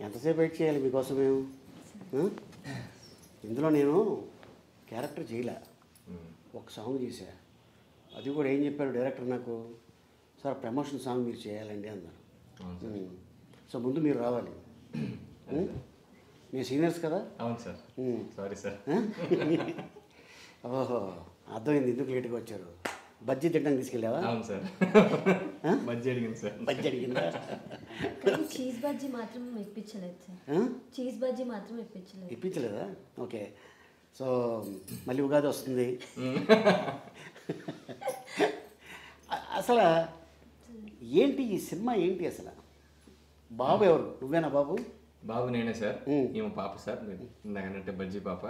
ఎంతసేపు వెయిట్ చేయాలి మీకోసం మేము? ఇందులో నేను క్యారెక్టర్ చేయలే, ఒక సాంగ్ చేశా. అది కూడా ఏం చెప్పాడు డైరెక్టర్ నాకు, సార్ ప్రమోషన్ సాంగ్ మీరు చేయాలండి అన్నారు. సో ముందు మీరు రావాలి, మీ సీనియర్స్ కదా. అవును సార్. Sorry sir. ఓహో, అర్థమైంది ఎందుకు లేట్గా వచ్చారు. బజ్జీ తిట్టడానికి తీసుకెళ్ళావా? అవును సార్. బజ్జీ అడిగింది సార్. బజ్జీ అడిగిందా? చీజ్ బజ్జీ మాత్రం ఇప్పించలేదు సార్. చీజ్ బజ్జీ మాత్రం ఇప్పించలేదు. ఇప్పించలేదా? ఓకే. సో మళ్ళీ ఉగాది వస్తుంది. అసలు ఏంటి ఈ సినిమా ఏంటి అసలు? బాబు ఎవరు? నువ్వేనా బాబు? బాబు నేనే సార్. ఈమె పాప సార్, ఇందాకంటే బజ్జీ పాప.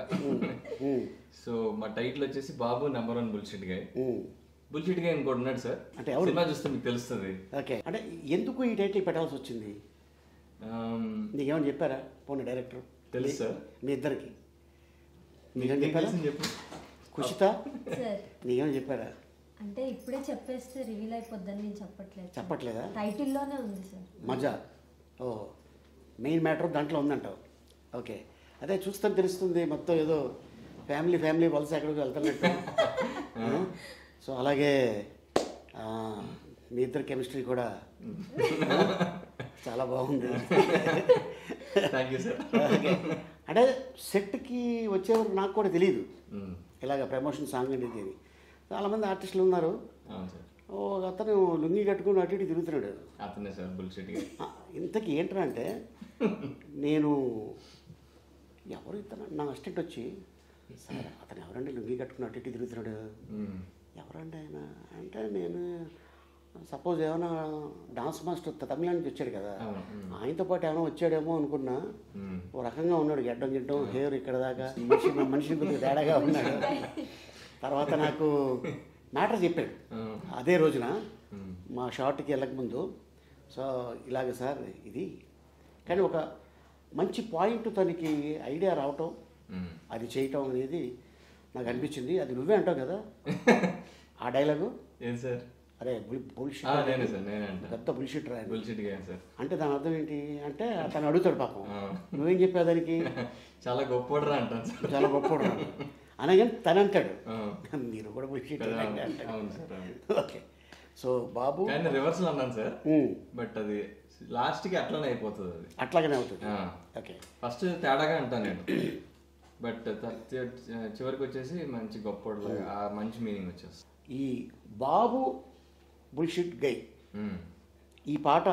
సో మా టైటిల్ వచ్చేసి బాబు #1 బుల్షిట్ గాయ్. బుల్షిట్ గాయ్ ఇంకోటి ఉన్నాడు సార్, అంటే ఎవరు సినిమా చూస్తే మీకు తెలుస్తుంది. ఓకే, అంటే ఎందుకు ఈ టైటిల్ పెట్టాల్సి వచ్చింది? నీకేమని చెప్పారా పోనీ డైరెక్టర్? తెలుసు సార్ మీ ఇద్దరికి. మీకేం చెప్పారా? చెప్పు కుషిత, నీకేమని చెప్పారా? అంటే ఇప్పుడే చెప్పేస్తే రివీల్ అయిపోద్దని నేను చెప్పట్లేదు. చెప్పట్లేదా? టైటిల్లోనే ఉంది సార్. మజా. ఓ, మెయిన్ మ్యాటర్ దాంట్లో ఉందంటావు. ఓకే, అదే చూస్తే తెలుస్తుంది మొత్తం ఏదో ఫ్యామిలీ వలస ఎక్కడికి వెళ్తున్నట్టు. సో అలాగే మీ ఇద్దరు కెమిస్ట్రీ కూడా చాలా బాగుంది. Thank you sir. ఓకే, అంటే సెట్కి వచ్చేవారు నాకు కూడా తెలియదు ఇలాగ ప్రమోషన్ సాంగ్ అనేది. చాలామంది ఆర్టిస్టులు ఉన్నారు. ఓ అతను లుంగి కట్టుకుని అటు ఇటు తిరుగుతున్నాడు. అతనే సార్ బుల్షిట్ గాయ్. ఇంతకీ ఏంటంటే నేను ఎవరు ఇతను నా అసిస్టెంట్ వచ్చి, సార్ అతను ఎవరండి లుంగి కట్టుకుని అటు ఇటు తిరుగుతున్నాడు, ఎవరండి ఆయన అంటే, నేను సపోజ్ ఏమైనా డాన్స్ మాస్టర్ తమిళ నుంచి వచ్చాడు కదా, ఆయనతో పాటు ఏమైనా వచ్చాడేమో అనుకున్నా. ఓ రకంగా ఉన్నాడు, గిడ్డం హెయిర్ ఇక్కడ దాకా, మనిషి కొద్దిగా తేడాగా ఉన్నాడు. తర్వాత నాకు మ్యాటర్ చెప్పాడు అదే రోజున మా షార్ట్కి వెళ్ళకముందు. సో ఇలాగ సార్ ఇది, కానీ ఒక మంచి పాయింట్ తనకి ఐడియా రావటం, అది చేయటం అనేది నాకు అనిపించింది. అది నువ్వే అంటావు కదా ఆ డైలాగు. ఏం సార్? అరే బుల్షిట్, పెద్ద బుల్షిట్ రా అంటే దాని అర్థం ఏంటి అంటే, తను అడుగుతాడు పాపం, నువ్వేం చెప్పావు దానికి? చాలా గొప్పోడరా అంటాను. చాలా గొప్పోడు అనగానే తను అంటాడు, మీరు కూడా బుల్షిట్ అంటాడు. ఓకే, సో బాబు రివర్సల్ అన్నాను సార్, బట్ అది లాస్ట్కి అట్లానే అయిపోతుంది. అది అట్లాగనే అవుతుంది. ఓకే, ఫస్ట్ తేడాగా అంటాను నేను, బట్ చివరికి వచ్చేసి మంచి గొప్పోడు, ఆ మంచి మీనింగ్ వచ్చేస్తుంది. ఈ బాబు బుల్షిట్ గై ఈ పాట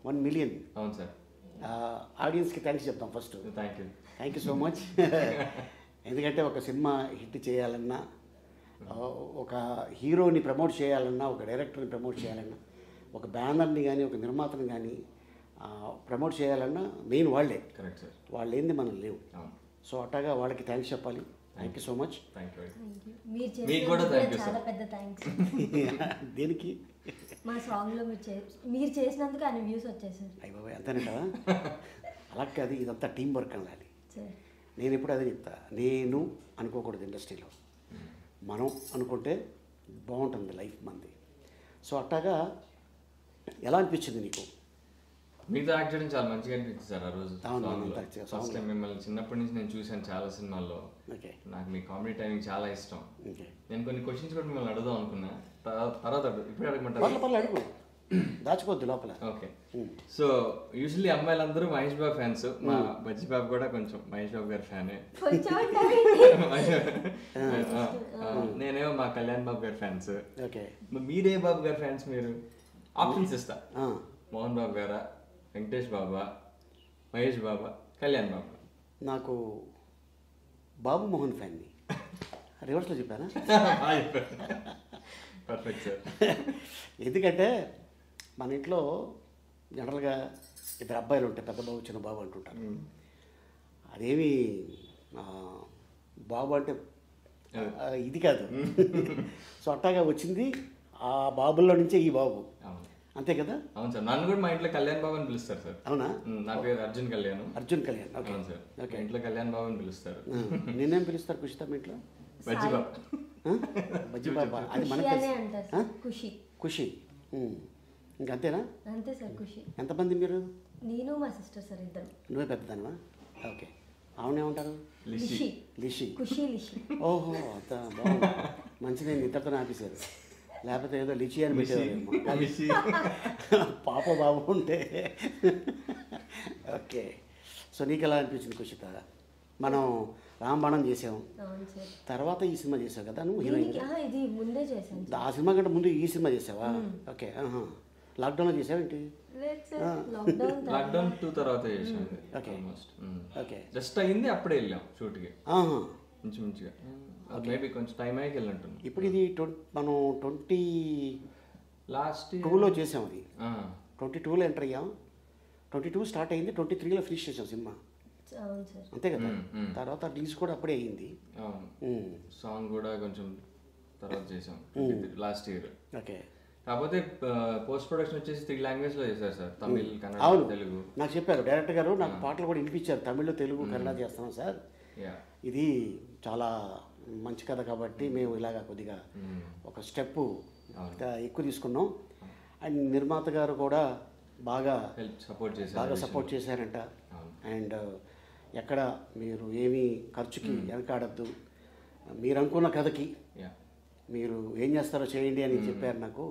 1 మిలియన్. అవును సార్. ఆడియన్స్కి థ్యాంక్స్ చెప్తాం first. Thank you so much. ఎందుకంటే ఒక సినిమా హిట్ చేయాలన్నా, ఒక హీరోని ప్రమోట్ చేయాలన్నా, ఒక డైరెక్టర్ని ప్రమోట్ చేయాలన్నా, ఒక బ్యానర్ని కానీ ఒక నిర్మాతని కానీ ప్రమోట్ చేయాలన్నా మెయిన్ వాళ్ళే. Correct sir. వాళ్ళు ఏంది మనం లేవు. సో అట్టగా వాళ్ళకి థ్యాంక్స్ చెప్పాలి. Thank you so much. చాలా పెద్ద థ్యాంక్స్. దేనికి? మా సాంగ్లో మీరు చేసినందుకు అన్ని వ్యూస్ వచ్చాయి సార్. అయ్య బాబాయ్, అంతేనట. అలా కాదు, ఇదంతా టీం వర్క్ అనాలి. నేను ఎప్పుడు అదే చెప్తా, నేను అనుకోకూడదు ఇండస్ట్రీలో, మనం అనుకుంటే బాగుంటుంది లైఫ్ మంది. సో అట్టాగా ఎలా అనిపించింది నీకు? మీతో యాక్ట్ చేయడం చాలా మంచిగా అనిపించింది సార్ ఆ రోజు. ఫస్ట్ టైం మిమ్మల్ని చిన్నప్పటి నుంచి నేను చూశాను చాలా సినిమాల్లో. నాకు మీ కామెడీ టైమింగ్ చాలా ఇష్టం. నేను కొన్ని క్వశ్చన్స్ కూడా మిమ్మల్ని అడుగుదాం అనుకున్నా, తర్వాత ఇప్పుడు అడగమంటారు? అడుగు, దాచుకోవద్దు లోపల. ఓకే, సో యూజువల్లీ అమ్మాయిలందరూ మహేష్ బాబు ఫ్యాన్స్. మా బజ్జీ బాబు కూడా కొంచెం మహేష్ బాబు గారి ఫ్యానే. నేనేమో మా కళ్యాణ్ బాబు గారి ఫ్యాన్స్. మీరే బాబు గారి ఫ్యాన్స్? మీరు ఆప్షన్స్ ఇస్తా, మోహన్ బాబు గారా, వెంకటేష్ బాబా, మహేష్ బాబా, కళ్యాణ్ బాబా? నాకు బాబు మోహన్ ఫ్యాన్ని. రివర్స్లో చెప్పానా? Perfect sir. ఎందుకంటే మన ఇంట్లో జనరల్గా ఇద్దరు అబ్బాయిలు ఉంటాయి, పెద్ద బాబు చిన్న బాబు అంటుంటారు. అదేమి బాబు అంటే ఇది కాదు. సో అట్టాగా వచ్చింది ఆ బాబుల్లో నుంచే ఈ బాబు, అంతే కదా? అవును సార్. నన్ను కూడా మా ఇంట్లో కళ్యాణ్ బాబు అని పిలుస్తారు సార్. అవునా? నా పేరు Arjun Kalyan. Okay sir. Okay, ఇంట్లో కళ్యాణ్ బాబు అని పిలుస్తారు. నేనేం పిలుస్తారు కుషిత మీ ఇంట్లో? బజ్జీ బాబు. బజ్జీ బాబా, అది మనకి ఖుషి. ఇంకంతేనా? అంతే సార్. ఖుషి. ఎంతమంది మీరు? నేను మా సిస్టర్ సార్ ఇద్దరు. నువ్వే పెద్దదానివా? ఓకే. ఆవిడేమంటారు? లిషి. లిషి. ఖుషి లిషి. ఓహో, అంత బాగుంది. మంచిది, ఇద్దరితో ఆపేశారు. లేకపోతే ఏదో లిచి అని పెట్టేవారు. పాప బాబు ఉంటే. ఓకే. సో నీకు ఎలా అనిపించింది కుషిత? మనం రాంబాణం చేసాము, తర్వాత ఈ సినిమా చేసావు కదా నువ్వు హీరోయిన్. ఇది ముందే చేశాను. ఆ సినిమా కంటే ముందు ఈ సినిమా చేసావా? ఓకే. లాక్డౌన్లో చేసావేంటి? లాక్డౌన్ 2 తర్వాత చేసాను. ఓకే. ఓకే. జస్ట్ అయింది, అప్పుడే వెళ్ళాం షూట్కి ఇంచుమించుగా. మేబీ కొంచెం టైం అయ్యి వెళ్ళంటున్నాం. ఇప్పుడు ఇది మనం 22లో చేసాం. అది 22లో ఎంటర్ అయ్యాం. 22 స్టార్ట్ అయింది, 23లో ఫినిష్ చేసాం సినిమా. అంతే కదా. తర్వాత రిలీజ్ కూడా అప్పుడే అయింది. సాంగ్ కూడా కొంచెం తర్వాత చేసాం లాస్ట్ ఇయర్. ఓకే. కాకపోతే పోస్ట్ ప్రొడక్షన్ వచ్చేసి 3 లాంగ్వేజ్లో చేశారు సార్, తమిళ్, కన్నడ, తెలుగు. నాకు చెప్పారు డైరెక్టర్ గారు, నాకు పాటలు కూడా వినిపించారు, తమిళ్, తెలుగు, కన్నడ చేస్తున్నాం సార్, ఇది చాలా మంచి కథ కాబట్టి మేము ఇలాగా కొద్దిగా ఒక స్టెప్ ఎక్కువ తీసుకున్నాం. అండ్ నిర్మాత గారు కూడా బాగా సపోర్ట్ చేశారంట. అండ్ ఎక్కడ మీరు ఏమీ ఖర్చుకి వెనకాడద్దు, మీరు అనుకున్న కథకి మీరు ఏం చేస్తారో చేయండి అని చెప్పారు నాకు.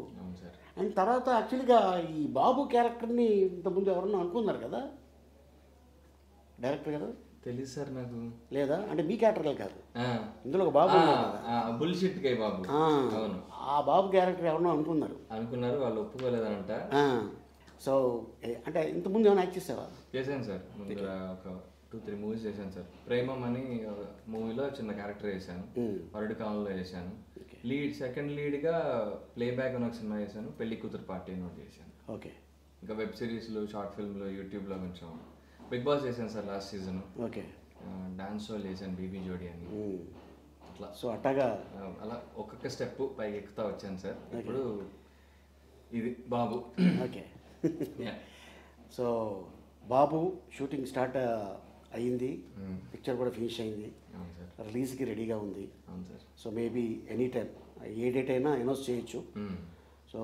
అండ్ తర్వాత యాక్చువల్గా ఈ బాబు క్యారెక్టర్ని ఇంతకుముందు ఎవరన్నా అనుకున్నారు కదా డైరెక్టర్ గారు? తెలియదు సార్ నాకు. లేదా అంటే మీ క్యారెక్టర్ కాదు, ఇందులో ఒక బాబు బుల్షిట్ గై బాబు. అవును, ఆ బాబు క్యారెక్టర్ ఎవరన్నా అనుకున్నారు, వాళ్ళు ఒప్పుకోలేదనంట. సో అంటే ఇంతకుముందు ఏమైనా యాక్ట్ చేసావా? చేశాను సార్, ముందు ఒక 2-3 మూవీస్ చేశాను సార్. ప్రేమం అని మూవీలో చిన్న క్యారెక్టర్ చేశాను, వరడు కాలంలో చేశాను. సెకండ్ లీడ్గా ప్లేబ్యాక్ అని ఒక సినిమా చేశాను, పెళ్లి కూతురు పార్టీ అని ఒకటి చేశాను. ఓకే. ఇంకా వెబ్ సిరీస్లు, షార్ట్ ఫిల్మ్లు, యూట్యూబ్లో కొంచెం. బిగ్ బాస్ చేశాను sir last season. Okay. Dance show చేశాను, బీబీ జోడి అని. అట్లా సో అట్టగా అలా ఒక్కొక్క స్టెప్ పైకి ఎక్కుతా వచ్చాను సార్. ఇప్పుడు ఇది బాబు. ఓకే. సో బాబు షూటింగ్ స్టార్ట్ అయ్యింది, పిక్చర్ కూడా ఫినిష్ అయింది, రిలీజ్కి రెడీగా ఉంది. సో మేబీ ఎనీ టైం ఏ డేట్ అయినా అనౌన్స్ చేయొచ్చు. సో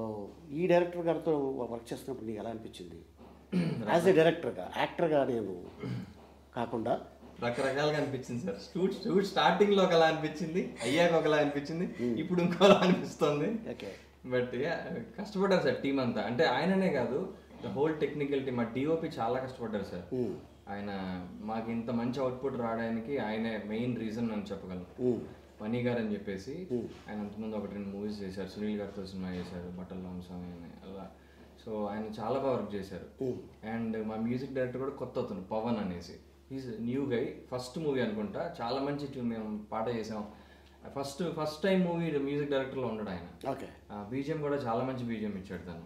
ఈ డైరెక్టర్ గారితో వర్క్ చేస్తున్నప్పుడు నీకు ఎలా అనిపించింది? యాజ్ ఏ డైరెక్టర్గా, యాక్టర్గా నేను కాకుండా రకరకాలుగా అనిపించింది సార్. షూట్ స్టార్టింగ్లో ఒకలా అనిపించింది, అయ్యాక ఒకలా అనిపించింది, ఇప్పుడు ఇంకోలా అనిపిస్తుంది. ఓకే. బట్ కష్టపడ్డారు సార్ టీం అంతా. అంటే ఆయననే కాదు, ద హోల్ టెక్నికల్ టీమ్, మా డిఓపి చాలా కష్టపడ్డారు సార్. ఆయన మాకు ఇంత మంచి అవుట్పుట్ రావడానికి ఆయనే మెయిన్ రీజన్ అని చెప్పగలను. మనీ గారు అని చెప్పేసి ఆయన అంతకుముందు 1-2 మూవీస్ చేశారు, సునీల్ గారితో సినిమా చేశారు, బట్టల రామస్వామి అని అలా. సో ఆయన చాలా బాగా వర్క్ చేశారు. అండ్ మా మ్యూజిక్ డైరెక్టర్ కూడా కొత్త అతను, పవన్ అనేసి, is new guy. First movie అనుకుంటా, చాలా మంచి మేము పాట చేసాం. ఫస్ట్ టైం మూవీ మ్యూజిక్ డైరెక్టర్లో ఉన్నాడు ఆయన. ఓకే. బీజిఎం కూడా చాలా మంచి బీజిఎం ఇచ్చాడు తను.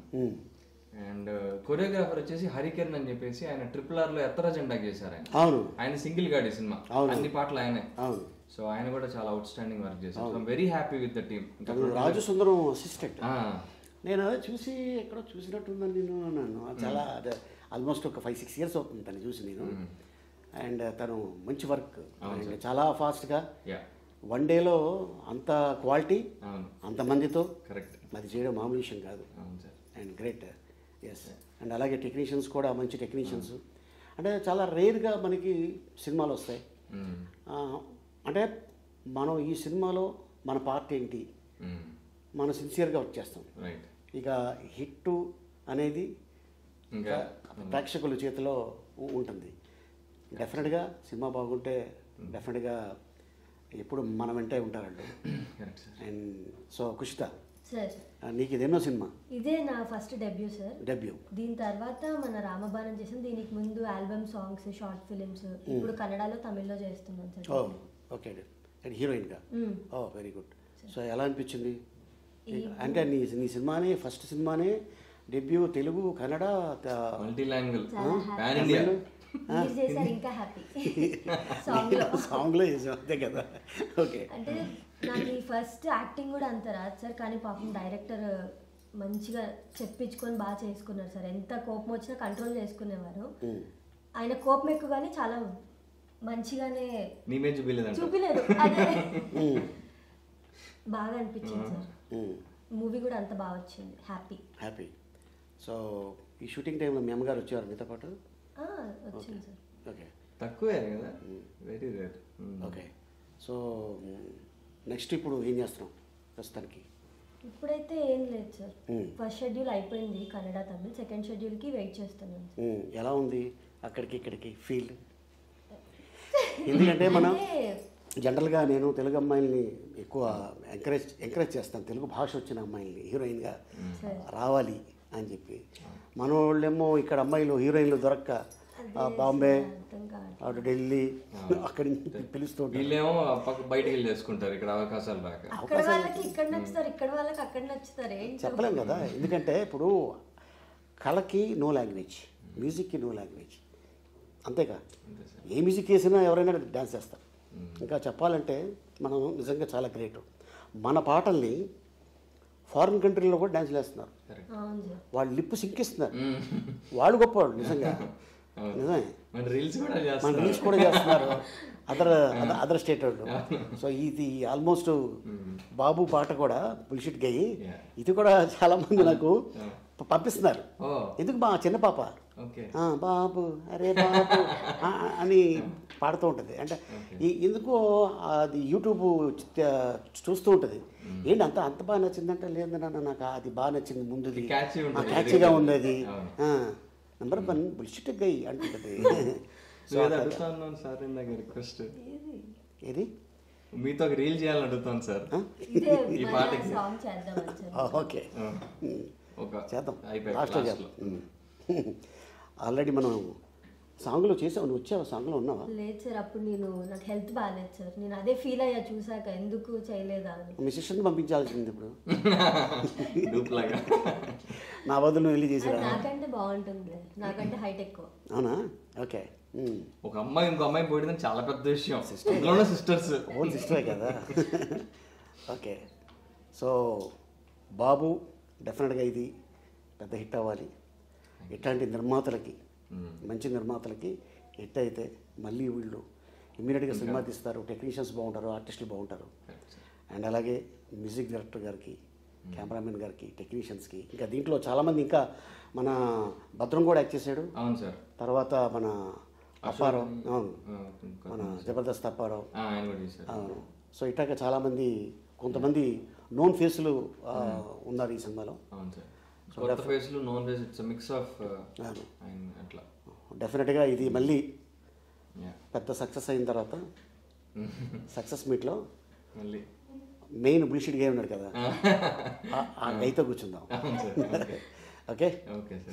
అండ్ కొరియోగ్రాఫర్ వచ్చేసి హరికిరణ్ అని చెప్పేసి, ఆయన RRRలో ఎత్తర జెండా చేశారు ఆయన. ఆయన సింగిల్ గాడి సినిమా, అన్ని పాటలు ఆయనే. సో ఆయన కూడా చాలా అవుట్ స్టాండింగ్ వర్క్ చేశారు. So very happy with the team. Raju Sundaram assistant. నేను అదే చూసి ఎక్కడో చూసినట్టుందని నేను అన్నాను. చాలా ఆల్మోస్ట్ ఒక 5-6 ఇయర్స్ అవుతుంది తను చూసి నేను. అండ్ తను మంచి వర్క్, చాలా ఫాస్ట్గా 1 డేలో అంత క్వాలిటీ, అంతమందితో అది చేయడం మామూలు విషయం కాదు. And great. ఎస్. అండ్ అలాగే టెక్నీషియన్స్ కూడా మంచి టెక్నీషియన్స్. అంటే చాలా రేర్గా మనకి సినిమాలు వస్తాయి. అంటే మనం ఈ సినిమాలో మన పార్ట్ ఏంటి, మనం సిన్సియర్గా వర్క్ చేస్తాం. ఇక హిట్ అనేది ప్రేక్షకుల చేతిలో ఉంటుంది. డెఫినెట్గా సినిమా బాగుంటే డెఫినెట్గా ఎప్పుడు మన వెంటే ఉంటారండి. అండ్ సో కుషిత, నీకు ఇదేనో సినిమా? ఇదే నా ఫస్ట్ డెబ్యూ సార్. డెబ్యూ. దీని తర్వాత మన రామబాణం చేసాం. దీనికి ముందు ఆల్బమ్ సాంగ్స్, షార్ట్ ఫిలిమ్స్, ఇప్పుడు కన్నడలో, తమిళ్లో చేస్తున్నాను సార్. ఓకే. హీరోయిన్గా. Very good. సో ఎలా అనిపించింది? అంటే నీ సినిమానే, ఫస్ట్ సినిమానే debut, Telugu, Kannada, multi language, ఇంకా హ్యాపీ. సాంగ్లో చేసాం అంతే కదా. ఓకే. అంటే నాకు ఈ ఫస్ట్ యాక్టింగ్ కూడా అంత రాదు సార్, కానీ పాపం డైరెక్టర్ మంచిగా చెప్పించుకొని బాగా చేసుకున్నారు సార్. ఎంత కోపం వచ్చినా కంట్రోల్ చేసుకునేవారు. ఆయన కోపం ఎక్కువ కానీ చాలా మంచిగానే చూపిలేదు. అదే బాగా అనిపించింది సార్. మూవీ కూడా అంత బాగా వచ్చింది. హ్యాపీ. సో ఈ షూటింగ్ టైంలో మీ అమ్మగారు వచ్చేవారు మీతో పాటు? వచ్చింది సార్. ఓకే తక్కువే కదా, very rare. Okay. So next ఇప్పుడు ఏం చేస్తున్నాం ప్రస్తుతానికి? ఇప్పుడైతే ఏం లేదు సార్. ఫస్ట్ షెడ్యూల్ అయిపోయింది కన్నడ తమిళ్, సెకండ్ షెడ్యూల్కి వెయిట్ చేస్తున్నాను. ఎలా ఉంది అక్కడికి ఇక్కడికి ఫీల్? ఎందుకంటే మనం జనరల్గా నేను తెలుగు అమ్మాయిల్ని ఎక్కువ ఎంకరేజ్ చేస్తాను, తెలుగు భాష వచ్చిన అమ్మాయిల్ని హీరోయిన్గా రావాలి అని చెప్పి. మన వాళ్ళేమో ఇక్కడ అమ్మాయిలు హీరోయిన్లు దొరక్క బాంబే, అటు ఢిల్లీ అక్కడి నుంచి పిలుస్తూ వీళ్ళేమో బయటికి వెళ్ళి చేసుకుంటారు, ఇక్కడ అవకాశాలు రాక. అక్కడ వాళ్ళకి ఇక్కడ నచ్చుతారు, ఇక్కడ వాళ్ళకి అక్కడ నచ్చుతారు, చెప్పలేం కదా. ఎందుకంటే ఇప్పుడు కళకి నో లాంగ్వేజ్, మ్యూజిక్కి నో లాంగ్వేజ్, అంతేగా. ఏ మ్యూజిక్ వేసినా ఎవరైనా డ్యాన్స్ చేస్తారు. ఇంకా చెప్పాలంటే మనం నిజంగా చాలా గ్రేట్. మన పాటల్ని ఫారిన్ కంట్రీలో కూడా డ్యాన్స్లు వేస్తున్నారు, వాళ్ళు లిప్పు సింకిస్తున్నారు, వాళ్ళు గొప్పవాళ్ళు నిజంగా. నిజమే, మన రీల్స్ కూడా చేస్తున్నారు అదర్ స్టేట్ వాళ్ళు. సో ఇది ఆల్మోస్ట్ బాబు పాట కూడా బుల్షిట్ గయి, ఇది కూడా చాలా మంది నాకు పంపిస్తున్నారు. ఎందుకు మా చిన్న పాప బాబు అరే బాబు అని పాడుతూ ఉంటుంది. అంటే ఎందుకో అది యూట్యూబ్ చూస్తూ ఉంటుంది. ఏంటి అంత బాగా నచ్చిందంటే, లేదు నాన్న నాకు అది బాగా నచ్చింది, ముందుది క్యాచీగా ఉంది, అది నెంబర్ 1 బుల్షిట్ గై అంటుంటుంది. రిక్వెస్ట్ ఏది మీతో ఒక రీల్ చేయాలని అడుగుతాను సార్ ఈ పాటకి. ఓకే చేద్దాం, లాస్ట్లో చేద్దాం. ఆల్రెడీ మనం సాంగ్లో చేసావు, నువ్వు వచ్చావు, సాంగ్లో ఉన్నావా? లేదు సార్, అప్పుడు నాకు హెల్త్ బాగాలేదు సార్, నేను అదే ఫీల్ అయ్యా చూసాక, ఎందుకు చేయలేదా అని. మీ సిస్టర్ని పంపించాల్సింది ఇప్పుడు, నా బదులు నువ్వు వెళ్ళి చేసి. నాకంటే బాగుంటుంది, నాకంటే హైట్ ఎక్కువ. అవునా? ఓకే. ఒక అమ్మాయి ఇంకో అమ్మాయి పోయిందని చాలా పెద్ద విషయం, సిస్టర్స్ ఓన్ సిస్టరే కదా. ఓకే. సో బాబు డెఫినెట్గా ఇది పెద్ద హిట్ అవ్వాలి. ఇట్లాంటి నిర్మాతలకి, మంచి నిర్మాతలకి హిట్ అయితే మళ్ళీ వీళ్ళు ఇమ్మీడియట్గా సినిమా తీస్తారు, టెక్నీషియన్స్ బాగుంటారు, ఆర్టిస్టులు బాగుంటారు. అండ్ అలాగే మ్యూజిక్ డైరెక్టర్ గారికి, కెమెరామెన్ గారికి, టెక్నీషియన్స్కి, ఇంకా దీంట్లో చాలామంది, ఇంకా మన భద్రం కూడా యాక్ట్ చేశాడు. అవును సార్. తర్వాత మన అప్పారావు, అవును, మన జబర్దస్త్ అప్పారావు, అవును. సో ఇట్లాగా చాలామంది, కొంతమంది నోన్ ఫేస్లు ఉన్నారు ఈ సినిమాలో. అవును సార్. డెఫినెట్గా ఇది మళ్ళీ పెద్ద సక్సెస్ అయిన తర్వాత సక్సెస్ మీట్లో మళ్ళీ మెయిన్ బుల్షిట్ గేమ్ ఉన్నాడు కదా, ఆ గైతో కూర్చుందాం. Okay.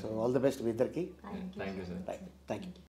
So all the best మీ ఇద్దరికి. Thank you sir. Thank you.